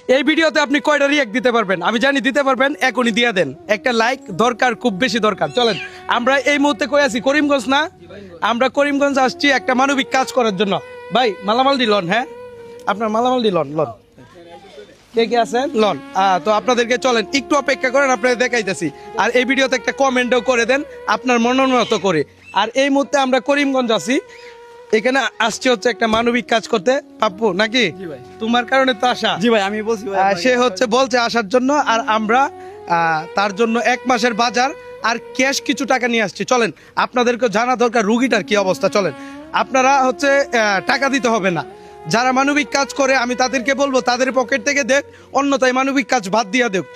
এই ভিডিওতে আপনি কয়টা রিঅ্যাক্ট দিতে পারবেন? আমি জানি দিতে পারবেন, এখনই দিয়ে দেন। একটা লাইক দরকার, খুব বেশি দরকার। চলেন, আমরা এই মুহূর্তে কই আছি? করিমগঞ্জ না? আমরা করিমগঞ্জ আসছি একটা মানবিক কাজ করার জন্য। ভাই মালামাল দি লন, হ্যাঁ আপনার মালামাল দি লন লন, কে কে আছেন লন। তো আপনাদেরকে চলেন একটু অপেক্ষা করেন, আপনাদের দেখাইতেছি। আর এই ভিডিওতে একটা কমেন্টও করে দেন আপনার মনোনত করে। আর এই মুহূর্তে আমরা করিমগঞ্জ আছি, এখানে আসছে হচ্ছে একটা মানবিক কাজ করতে। পাপ্পু নাকি তোমার কারণে তো আসা? জি ভাই, আমি বলছি সে হচ্ছে বলছে আসার জন্য, আর আমরা তার জন্য 1 মাসের বাজার আর ক্যাশ কিছু টাকা নিয়ে আসছি। চলেন, আপনাদেরকে জানা দরকার রুগীটার কি অবস্থা। চলেন, আপনারা হচ্ছে টাকা দিতে হবে না। যারা মানবিক কাজ করে আমি তাদেরকে বলবো তাদের পকেট থেকে দেখ, অন্যথায় মানবিক কাজ বাদ দিয়া দেখ।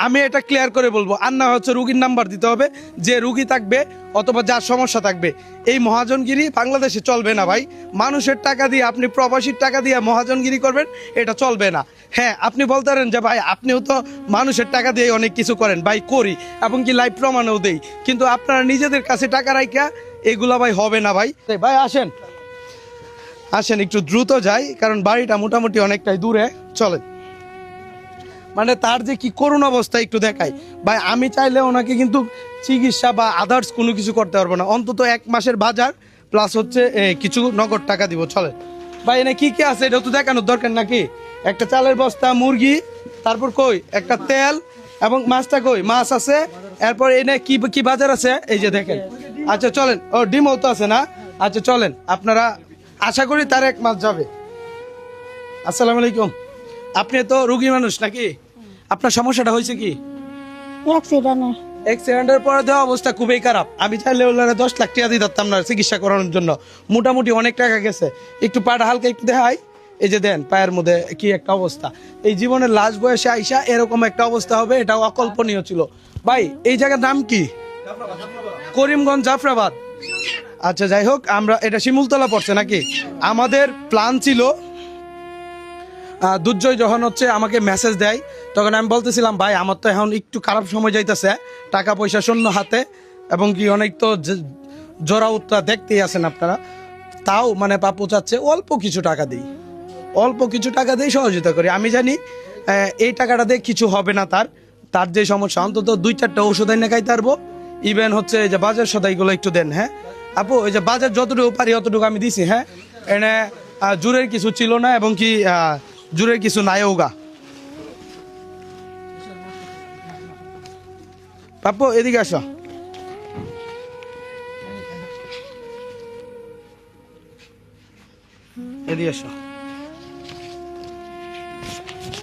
আমি এটা ক্লিয়ার করে বলবো। আর না হচ্ছে রুগীর নাম্বার দিতে হবে, যে রুগী থাকবে অথবা যার সমস্যা থাকবে। এই মহাজনগিরি বাংলাদেশে চলবে না ভাই। মানুষের টাকা দিয়ে আপনি প্রবাসীর টাকা দিয়ে মহাজনগিরি করবেন, এটা চলবে না। হ্যাঁ, আপনি বলতে পারেন যে ভাই আপনিও তো মানুষের টাকা দিয়ে অনেক কিছু করেন। ভাই করি, এবং কি লাইভ প্রমাণও দেই, কিন্তু আপনারা নিজেদের কাছে টাকা রাখা এগুলা ভাই হবে না ভাই। ভাই আসেন আসেন, একটু দ্রুত যাই, কারণ বাড়িটা মোটামুটি অনেকটাই দূরে। চলেন, মানে তার যে কি করুণ অবস্থা একটু দেখাই। ভাই আমি চাইলে ওনাকে কিন্তু চিকিৎসা বা আদার্স কোনো কিছু করতে পারবো না, অন্তত 1 মাসের বাজার প্লাস হচ্ছে কিছু নগদ টাকা দিব। চলে ভাই, এনে কি কি আছে এটা তো দেখানোর দরকার নাকি? একটা চালের বস্তা, মুরগি, তারপর কই একটা তেল, এবং মাছটা কই মাছ আছে। এরপর এনে কি কি বাজার আছে এই যে দেখেন। আচ্ছা চলেন, ও ডিমও তো আছে না? আচ্ছা চলেন, আপনারা আশা করি তার 1 মাস যাবে। আসসালামু আলাইকুম। আপনি তো রুগী মানুষ নাকি? আপনার সমস্যাটা হয়েছে কি? অ্যাক্সিডেন্টের পরে দেওয়া অবস্থা খুবই খারাপ। আমি চাইলে ওনারা 10 লাখ টাকা দিয়ে দিতাম না চিকিৎসা করানোর জন্য। মোটামুটি অনেক টাকা গেছে। একটু পাটা হালকা একটু দেখাই, এই যে দেন পায়ের মধ্যে কি একটা অবস্থা। এই জীবনের লাস্ট বয়সে আইসা এরকম একটা অবস্থা হবে, এটা অকল্পনীয় ছিল। ভাই এই জায়গার নাম কি? করিমগঞ্জ, জাফরাবাদ। আচ্ছা যাই হোক, আমরা এটা শিমুলতলা পড়ছে নাকি? আমাদের প্ল্যান ছিল, দুর্জয় যখন হচ্ছে আমাকে মেসেজ দেয় তখন আমি বলতেছিলাম ভাই আমার তো এখন একটু খারাপ সময় যাইতেছে, টাকা পয়সা শূন্য হাতে, এবং কি অনেক তো জোড়া উত্তরা দেখতেই আছেন আপনারা। তাও মানে পাপু চাচ্ছে অল্প কিছু টাকা দিই, অল্প কিছু টাকা দিয়ে সহযোগিতা করি। আমি জানি এই টাকাটা দিয়ে কিছু হবে না, তার যে সমস্যা, অন্তত 2-4টা ওষুধ এনে খাইতে পারবো। ইভেন হচ্ছে এই যে বাজার সদাইগুলো একটু দেন। হ্যাঁ আপু, ওই যে বাজার যতটুকু পারি অতটুকু আমি দিছি। হ্যাঁ, এনে জোরের কিছু ছিল না, এবং কি জোরের কিছু নাইও গা। পাপ্পু এদিকে আসো, এদিকে আসো।